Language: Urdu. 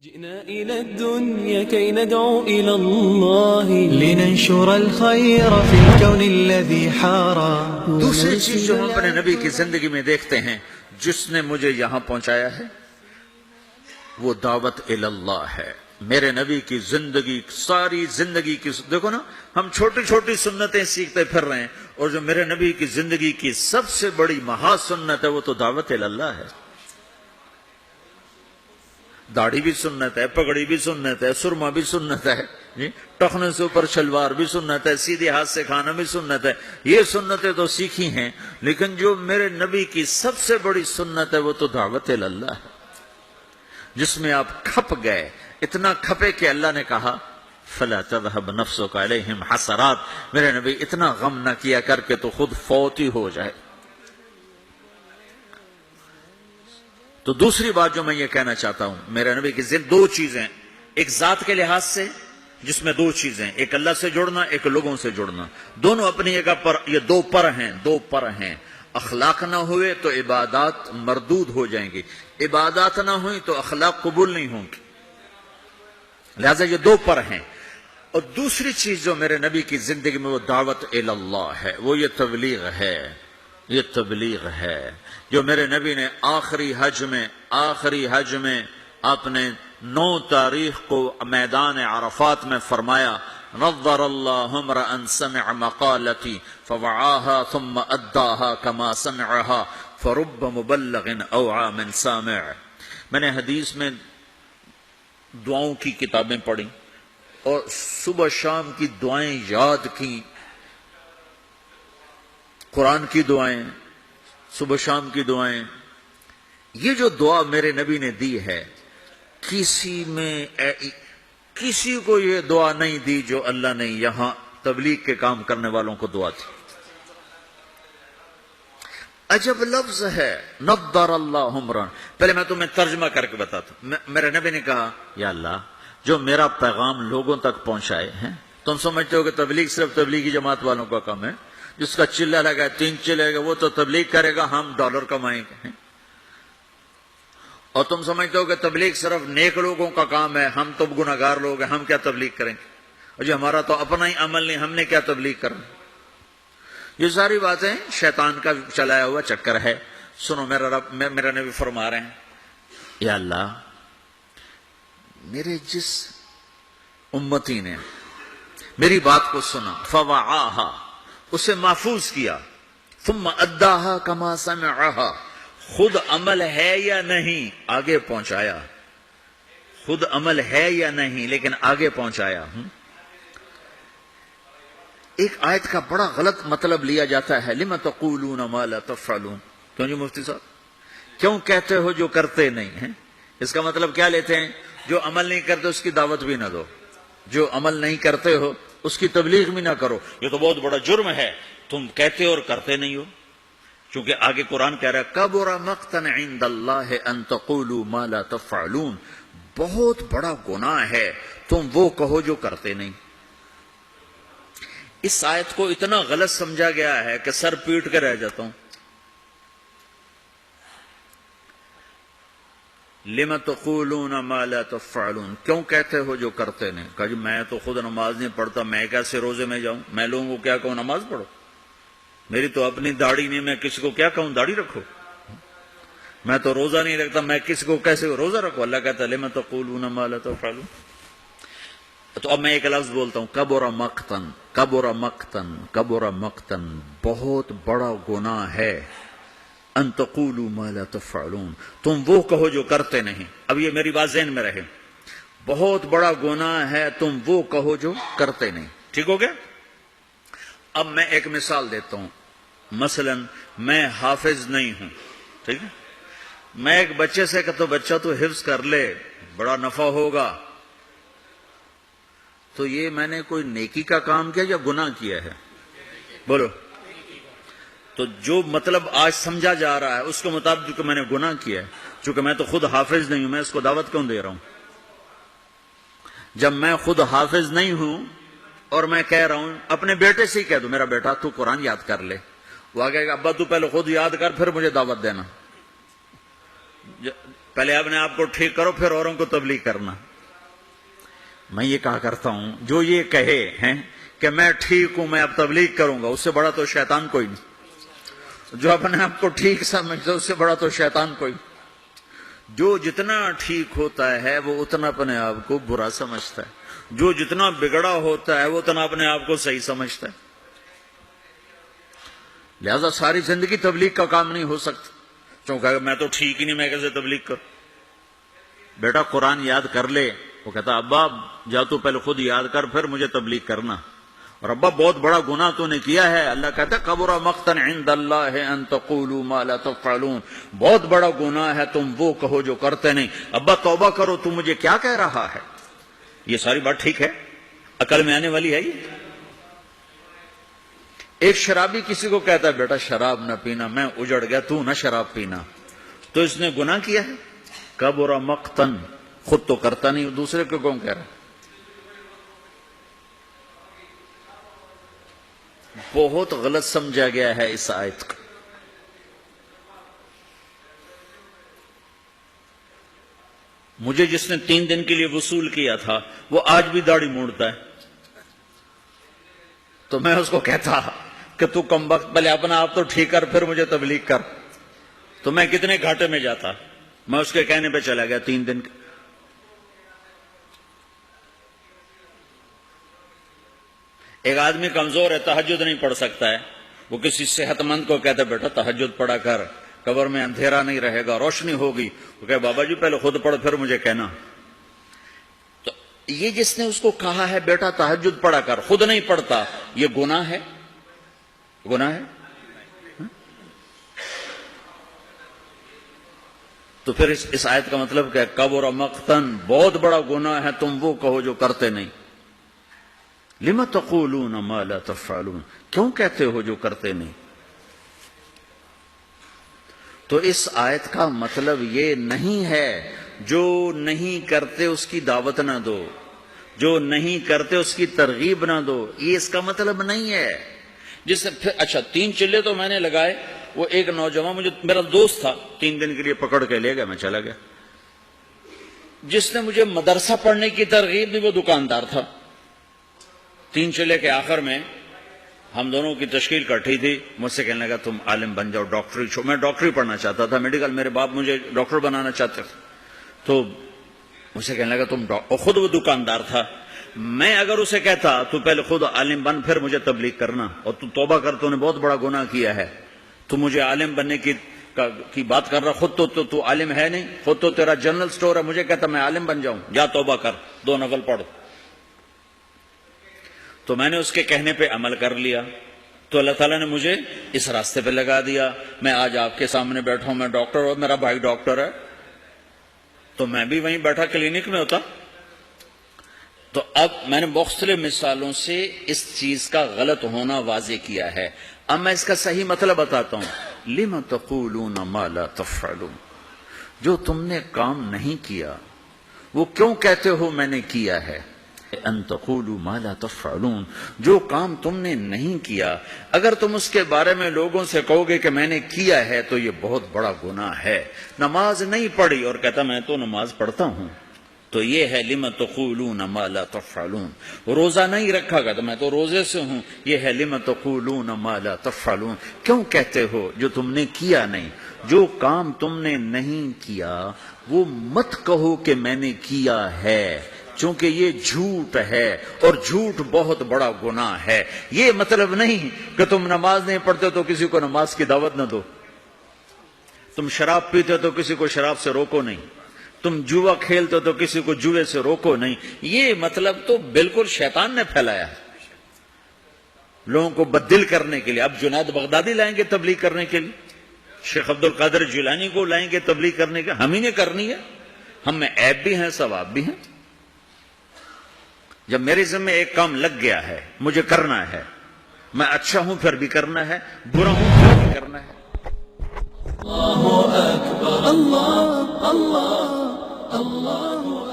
جئنا إلى الدنيا كي ندعو إلى الله لننشر الخير في الكون الذي حارى. دوسری چیز جو ہم اپنے نبی کی زندگی میں دیکھتے ہیں جس نے مجھے یہاں پہنچایا ہے وہ دعوت اللہ ہے. میرے نبی کی زندگی ساری زندگی کی دیکھو نا، ہم چھوٹی چھوٹی سنتیں سیکھتے پھر رہے ہیں، اور جو میرے نبی کی زندگی کی سب سے بڑی مہا سنت ہے وہ تو دعوت اللہ ہے. داڑھی بھی سنت ہے، پگڑی بھی سنت ہے، سرما بھی سنت ہے، جی ٹخنے سے اوپر شلوار بھی سنت ہے، سیدھے ہاتھ سے کھانا بھی سنت ہے. یہ سنتیں تو سیکھی ہیں، لیکن جو میرے نبی کی سب سے بڑی سنت ہے وہ تو دعوت اللہ ہے، جس میں آپ کھپ گئے. اتنا کھپے کہ اللہ نے کہا فلا تذهب نفسك عليهم حسرات. میرے نبی اتنا غم نہ کیا کر کے تو خود فوت ہی ہو جائے. تو دوسری بات جو میں یہ کہنا چاہتا ہوں، میرے نبی کی دو چیزیں، ایک ذات کے لحاظ سے جس میں دو چیزیں، ایک اللہ سے جڑنا، ایک لوگوں سے جڑنا، دونوں اپنی جگہ پر یہ دو پر ہیں. اخلاق نہ ہوئے تو عبادات مردود ہو جائیں گی، عبادات نہ ہوئی تو اخلاق قبول نہیں ہوں گی. لہذا یہ دو پر ہیں. اور دوسری چیز جو میرے نبی کی زندگی میں وہ دعوت اللہ ہے، وہ یہ تبلیغ ہے. یہ تبلیغ ہے جو میرے نبی نے آخری حج میں اپنے 9 تاریخ کو میدان عرفات میں فرمایا، نظر اللہ امرأ سمع مقالتی فوعاها ثم اداها كما سمعها فرب مبلغ اوعى من سامع. میں نے حدیث میں دعاؤں کی کتابیں پڑھی اور صبح شام کی دعائیں یاد کی، قرآن کی دعائیں، صبح شام کی دعائیں. یہ جو دعا میرے نبی نے دی ہے، کسی کو یہ دعا نہیں دی جو اللہ نے یہاں تبلیغ کے کام کرنے والوں کو دعا دی. عجب لفظ ہے نضر اللہ عمرا. پہلے میں تمہیں ترجمہ کر کے بتاتا ہوں. میرے نبی نے کہا یا اللہ جو میرا پیغام لوگوں تک پہنچائے ہیں، تم سمجھتے ہو کہ تبلیغ صرف تبلیغی جماعت والوں کا کام ہے، جس کا چلہ لگا 3 چلے گا وہ تو تبلیغ کرے گا، ہم ڈالر کمائیں گے. اور تم سمجھتے ہو کہ تبلیغ صرف نیک لوگوں کا کام ہے، ہم تو گناہگار لوگ ہیں، ہم کیا تبلیغ کریں گے، اور جو ہمارا تو اپنا ہی عمل نہیں، ہم نے کیا تبلیغ کرنا. یہ ساری باتیں شیطان کا چلایا ہوا چکر ہے. سنو، میرا نبی فرما رہے ہیں یا اللہ میرے جس امتی نے میری بات کو سنا، فوعاہا اسے محفوظ کیا، ثم اداہا کما سمعہا خود عمل ہے یا نہیں آگے پہنچایا، خود عمل ہے یا نہیں لیکن آگے پہنچایا. ایک آیت کا بڑا غلط مطلب لیا جاتا ہے، لم تقولون ما لا تفعلون. کیوں جی مفتی صاحب، کیوں کہتے ہو جو کرتے نہیں ہیں؟ اس کا مطلب کیا لیتے ہیں؟ جو عمل نہیں کرتے اس کی دعوت بھی نہ دو، جو عمل نہیں کرتے ہو اس کی تبلیغ بھی نہ کرو. یہ تو بہت بڑا جرم ہے، تم کہتے اور کرتے نہیں ہو. چونکہ آگے قرآن کہہ رہا ہے کبر مقتا عند اللہ ان تقولوا ما لا تفعلون. بہت بڑا گناہ ہے تم وہ کہو جو کرتے نہیں. اس آیت کو اتنا غلط سمجھا گیا ہے کہ سر پیٹ کے رہ جاتا ہوں. لم تقولون ما لا تفعلون، کیوں کہتے ہو جو کرتے نہیں؟ کہا جی میں تو خود نماز نہیں پڑھتا، میں کیسے روزے میں جاؤں؟ میں لوگوں کو کیا کہوں نماز پڑھو؟ میری تو اپنی داڑھی نہیں، میں کسی کو کیا کہوں داڑھی رکھو؟ میں تو روزہ نہیں رکھتا، میں کسی کو کیسے روزہ رکھو؟ اللہ کہتا ہے لم تقولون ما لا تفعلون. تو اب میں ایک لفظ بولتا ہوں، کبر مقتن، کبر مقتن، کبر مقتن، بہت بڑا گناہ ہے، ان تقولوا ما لا تفعلون، تم وہ کہو جو کرتے نہیں. اب یہ میری بات ذہن میں رہے، بہت بڑا گناہ ہے تم وہ کہو جو کرتے نہیں. ٹھیک ہو گیا؟ اب میں ایک مثال دیتا ہوں. مثلا میں حافظ نہیں ہوں، ٹھیک ہے، میں ایک بچے سے کہتا ہوں بچہ تو حفظ کر لے بڑا نفع ہوگا، تو یہ میں نے کوئی نیکی کا کام کیا یا گناہ کیا ہے؟ بولو. تو جو مطلب آج سمجھا جا رہا ہے اس کے مطابق کہ میں نے گناہ کیا ہے. چونکہ میں تو خود حافظ نہیں ہوں، میں اس کو دعوت کیوں دے رہا ہوں؟ جب میں خود حافظ نہیں ہوں اور میں کہہ رہا ہوں، اپنے بیٹے سے ہی کہہ دو میرا بیٹا تو قرآن یاد کر لے، وہ آگے گا ابا تو پہلے خود یاد کر پھر مجھے دعوت دینا. پہلے اپنے آپ کو ٹھیک کرو پھر اوروں کو تبلیغ کرنا. میں یہ کہا کرتا ہوں جو یہ کہے ہیں کہ میں ٹھیک ہوں میں اب تبلیغ کروں گا، اس سے بڑا تو شیطان کوئی نہیں. جو اپنے آپ کو ٹھیک سمجھتا ہے اس سے بڑا تو شیطان کوئی. جو جتنا ٹھیک ہوتا ہے وہ اتنا اپنے آپ کو برا سمجھتا ہے، جو جتنا بگڑا ہوتا ہے وہ اتنا اپنے آپ کو صحیح سمجھتا ہے. لہذا ساری زندگی تبلیغ کا کام نہیں ہو سکتا. چونکہ میں تو ٹھیک ہی نہیں، میں کیسے تبلیغ کروں؟ بیٹا قرآن یاد کر لے. وہ کہتا ابا جا تو پہلے خود یاد کر پھر مجھے تبلیغ کرنا. اور ابا بہت بڑا گناہ تو نے کیا ہے. اللہ کہتا ہے کبر مقتا عند اللہ ان تقولوا ما لا تفعلون. بہت بڑا گناہ ہے تم وہ کہو جو کرتے نہیں. ابا توبہ کرو، تو مجھے کیا کہہ رہا ہے؟ یہ ساری بات ٹھیک ہے، عقل میں آنے والی ہے. یہ ایک شرابی کسی کو کہتا ہے بیٹا شراب نہ پینا، میں اجڑ گیا تو نہ شراب پینا، تو اس نے گناہ کیا ہے. کبر مقتن، خود تو کرتا نہیں دوسرے کو کون کہہ رہا ہے؟ بہت غلط سمجھا گیا ہے اس آیت کو. مجھے جس نے 3 دن کے لیے وصول کیا تھا وہ آج بھی داڑھی موڑتا ہے، تو میں اس کو کہتا کہ تو کم وقت پہلے اپنا آپ تو ٹھیک کر پھر مجھے تبلیغ کر، تو میں کتنے گھاٹے میں جاتا. میں اس کے کہنے پہ چلا گیا 3 دن. ایک آدمی کمزور ہے، تہجد نہیں پڑھ سکتا ہے، وہ کسی صحت مند کو کہتا ہے بیٹا تہجد پڑھا کر، قبر میں اندھیرا نہیں رہے گا، روشنی ہوگی. وہ کہے بابا جی پہلے خود پڑھ پھر مجھے کہنا. تو یہ جس نے اس کو کہا ہے بیٹا تہجد پڑھا کر، خود نہیں پڑھتا، یہ گناہ ہے. گناہ ہے. تو پھر اس آیت کا مطلب کیا ہے؟ کبر مقتن، بہت بڑا گناہ ہے تم وہ کہو جو کرتے نہیں. لما تقولون ما لا تفعلون، کیوں کہتے ہو جو کرتے نہیں؟ تو اس آیت کا مطلب یہ نہیں ہے جو نہیں کرتے اس کی دعوت نہ دو، جو نہیں کرتے اس کی ترغیب نہ دو، یہ اس کا مطلب نہیں ہے. جس سے پھر اچھا 3 چلے تو میں نے لگائے. وہ ایک نوجوان مجھے میرا دوست تھا، 3 دن کے لیے پکڑ کے لے گیا، میں چلا گیا. جس نے مجھے مدرسہ پڑھنے کی ترغیب دی وہ دکاندار تھا. 3 چلے کے آخر میں ہم دونوں کی تشکیل کٹھی تھی. مجھ سے کہنے لگا تم عالم بن جاؤ، ڈاکٹری چھو. میں ڈاکٹری پڑھنا چاہتا تھا، میڈیکل. میرے باپ مجھے ڈاکٹر بنانا چاہتے تھے. تو مجھ سے کہنے لگا تم اور خود وہ دکاندار تھا. میں اگر اسے کہتا تو پہلے خود عالم بن پھر مجھے تبلیغ کرنا، اور تو توبہ کر، تو نے بہت بڑا گناہ کیا ہے، تو مجھے عالم بننے کی بات کر رہا. خود تو عالم ہے نہیں، خود تو تیرا جنرل سٹور ہے. مجھے کہتا میں عالم بن جاؤں، جا توبہ کر، 2 نفل پڑھ. تو میں نے اس کے کہنے پہ عمل کر لیا. تو اللہ تعالیٰ نے مجھے اس راستے پہ لگا دیا. میں آج آپ کے سامنے بیٹھا ہوں، میں ڈاکٹر ہوں، میرا بھائی ڈاکٹر ہے. تو میں بھی وہیں بیٹھا کلینک میں ہوتا. تو اب میں نے مختلف مثالوں سے اس چیز کا غلط ہونا واضح کیا ہے. اب میں اس کا صحیح مطلب بتاتا ہوں. لِمَ تَقُولُونَ مَا لَا تَفْعَلُونَ، جو تم نے کام نہیں کیا وہ کیوں کہتے ہو میں نے کیا ہے. ان تقولوا ما لا تفعلون، جو کام تم نے نہیں کیا اگر تم اس کے بارے میں لوگوں سے کہو گے کہ میں نے کیا ہے تو یہ بہت بڑا گناہ ہے. نماز نہیں پڑھی اور کہتا میں تو نماز پڑھتا ہوں، تو یہ ہے لم تقولون ما لا تفعلون. روزہ نہیں رکھا گا تو میں تو روزے سے ہوں، یہ ہے لم تقولون ما لا تفعلون، کیوں کہتے ہو جو تم نے کیا نہیں. جو کام تم نے نہیں کیا وہ مت کہو کہ میں نے کیا ہے، چونکہ یہ جھوٹ ہے اور جھوٹ بہت بڑا گناہ ہے. یہ مطلب نہیں کہ تم نماز نہیں پڑھتے تو کسی کو نماز کی دعوت نہ دو، تم شراب پیتے تو کسی کو شراب سے روکو نہیں، تم جوا کھیلتے تو کسی کو جوے سے روکو نہیں. یہ مطلب تو بالکل شیطان نے پھیلایا ہے لوگوں کو بددل کرنے کے لیے. اب جنید بغدادی لائیں گے تبلیغ کرنے کے لیے، شیخ عبد القادر جیلانی کو لائیں گے تبلیغ کرنے کے، ہم ہی نے کرنی ہے. ہم میں عیب بھی ہیں ثواب بھی ہیں. جب میرے ذمہ ایک کام لگ گیا ہے مجھے کرنا ہے، میں اچھا ہوں پھر بھی کرنا ہے، برا ہوں پھر بھی کرنا ہے. اللہ اکبر اللہ اللہ اللہ